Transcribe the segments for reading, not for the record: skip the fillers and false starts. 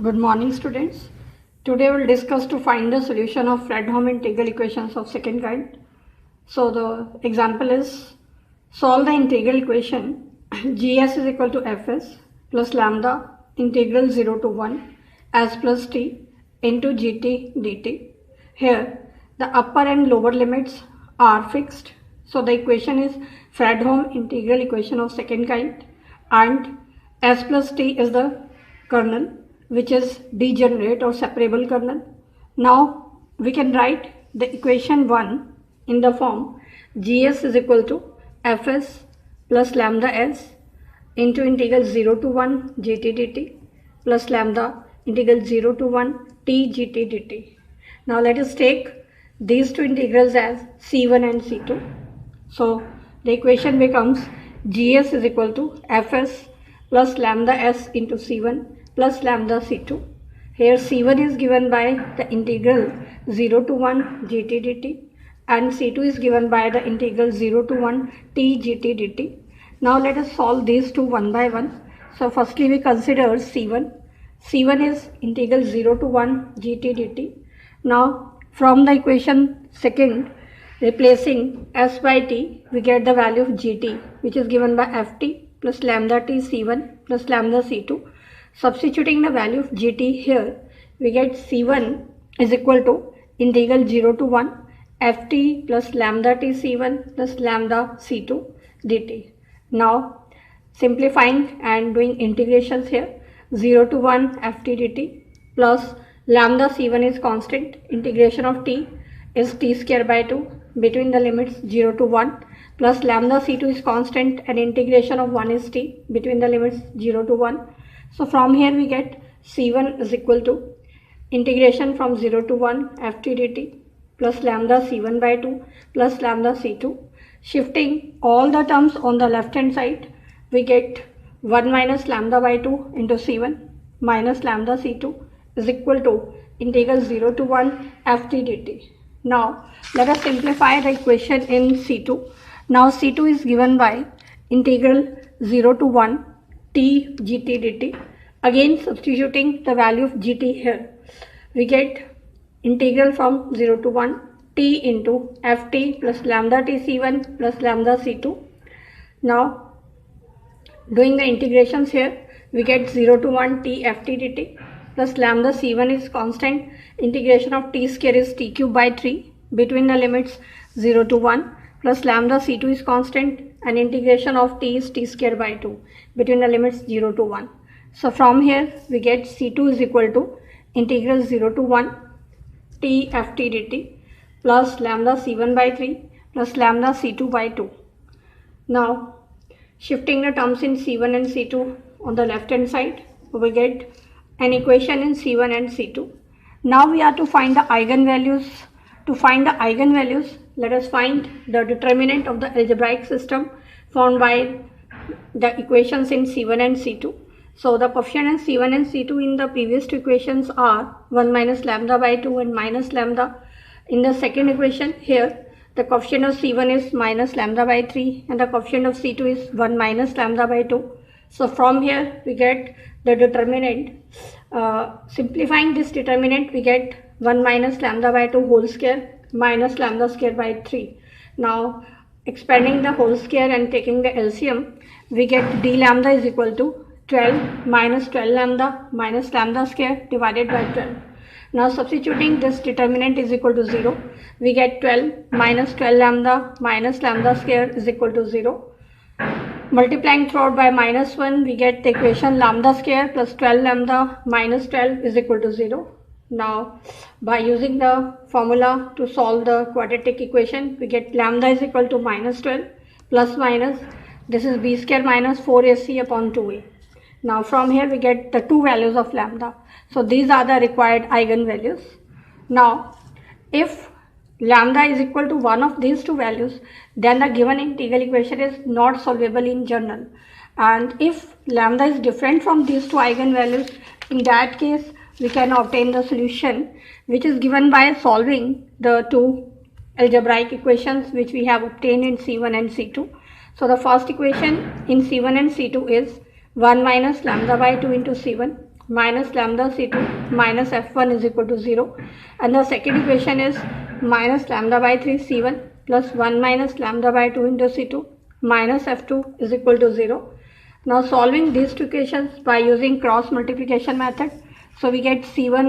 Good morning, students. Today we'll discuss to find the solution of Fredholm integral equations of second kind. So the example is solve the integral equation gs is equal to fs plus lambda integral 0 to 1 s plus t into gt dt. Here the upper and lower limits are fixed. So the equation is Fredholm integral equation of second kind, and s plus t is the kernel, which is degenerate or separable kernel. Now we can write the equation 1 in the form gs is equal to fs plus lambda s into integral 0 to 1 gt dt plus lambda integral 0 to 1 t gt dt. Now let us take these two integrals as c1 and c2. So the equation becomes gs is equal to fs plus lambda s into c1 plus lambda c2. Here c1 is given by the integral 0 to 1 gt dt and c2 is given by the integral 0 to 1 t gt dt. Now let us solve these two one by one. So firstly we consider c1. c1 is integral 0 to 1 gt dt. Now from the equation second, replacing s by t, we get the value of gt, which is given by ft plus lambda t c1 plus lambda c2. Substituting the value of gt here, we get c1 is equal to integral 0 to 1 ft plus lambda t c1 plus lambda c2 dt. Now simplifying and doing integrations here, 0 to 1 ft dt plus lambda c1 is constant, integration of t is t square by 2 between the limits 0 to 1 plus lambda c2 is constant and integration of 1 is t between the limits 0 to 1. So from here we get c1 is equal to integration from 0 to 1 ft dt plus lambda c1 by 2 plus lambda c2. Shifting all the terms on the left hand side, we get 1 minus lambda by 2 into c1 minus lambda c2 is equal to integral 0 to 1 ft dt. Now let us simplify the equation in c2. Now c2 is given by integral 0 to 1 t gt dt. Again substituting the value of gt here, we get integral from 0 to 1 t into ft plus lambda t c1 plus lambda c2. Now doing the integrations here, we get 0 to 1 t ft dt plus lambda c1 is constant, integration of t square is t cube by 3 between the limits 0 to 1 plus lambda c2 is constant and integration of t is t square by 2 between the limits 0 to 1. So from here we get c2 is equal to integral 0 to 1 t ft dt plus lambda c1 by 3 plus lambda c2 by 2. Now shifting the terms in c1 and c2 on the left hand side, we get an equation in c1 and c2. Now we are to find the eigenvalues. To find the eigenvalues, let us find the determinant of the algebraic system found by the equations in c1 and c2. So the coefficient in c1 and c2 in the previous two equations are 1 minus lambda by 2 and minus lambda. In the second equation here, the coefficient of c1 is minus lambda by 3 and the coefficient of c2 is 1 minus lambda by 2. So from here we get the determinant. Simplifying this determinant, we get 1 minus lambda by 2 whole square minus lambda square by 3. Now expanding the whole square and taking the LCM, we get d lambda is equal to 12 minus 12 lambda minus lambda square divided by 12. Now substituting this determinant is equal to 0, we get 12 minus 12 lambda minus lambda square is equal to 0. Multiplying throughout by minus 1, we get the equation lambda square plus 12 lambda minus 12 is equal to 0. Now by using the formula to solve the quadratic equation, we get lambda is equal to minus 12 plus minus, this is b square minus 4ac upon 2a. Now from here we get the two values of lambda. So these are the required eigenvalues. Now if lambda is equal to one of these two values, then the given integral equation is not solvable in general. And if lambda is different from these two eigenvalues, in that case we can obtain the solution, which is given by solving the two algebraic equations which we have obtained in c1 and c2. So the first equation in c1 and c2 is 1 minus lambda by 2 into c1 minus lambda C2 minus F1 is equal to 0, and the second equation is minus lambda by 3 C1 plus 1 minus lambda by 2 into C2 minus F2 is equal to 0. Now solving these two equations by using cross multiplication method, so we get C1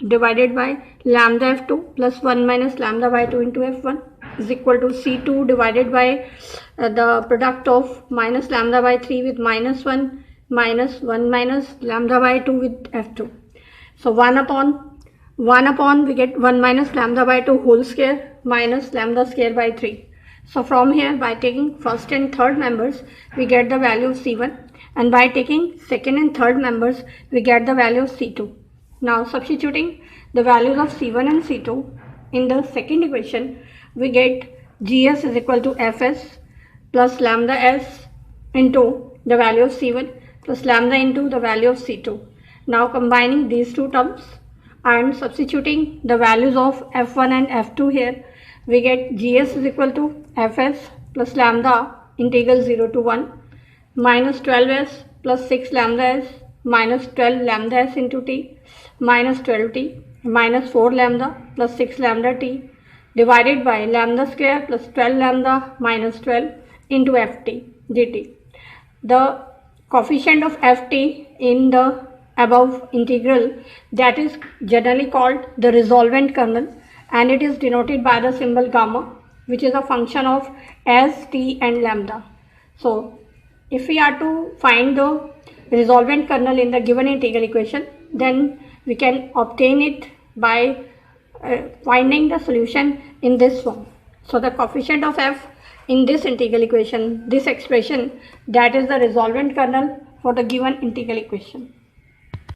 divided by lambda F2 plus 1 minus lambda by 2 into F1 is equal to C2 divided by the product of minus lambda by 3 with minus 1 minus 1 minus lambda by 2 with F2. So 1 upon we get 1 minus lambda by 2 whole square minus lambda square by 3. So from here, by taking first and third members, we get the value of C1, and by taking second and third members, we get the value of C2. Now substituting the values of C1 and C2 in the second equation, we get GS is equal to Fs plus lambda S into the value of C1 plus lambda into the value of C2. Now combining these two terms and substituting the values of F1 and F2 here, we get GS is equal to Fs plus lambda integral 0 to 1 minus 12s plus 6 lambda s minus 12 lambda s into t minus 12t minus 4 lambda plus 6 lambda t divided by lambda square plus 12 lambda minus 12 into ft dt. The coefficient of ft in the above integral, that is generally called the resolvent kernel, and it is denoted by the symbol gamma, which is a function of s, t and lambda. So if we are to find the resolvent kernel in the given integral equation, then we can obtain it by finding the solution in this form. So the coefficient of f in this integral equation, this expression, that is the resolvent kernel for the given integral equation.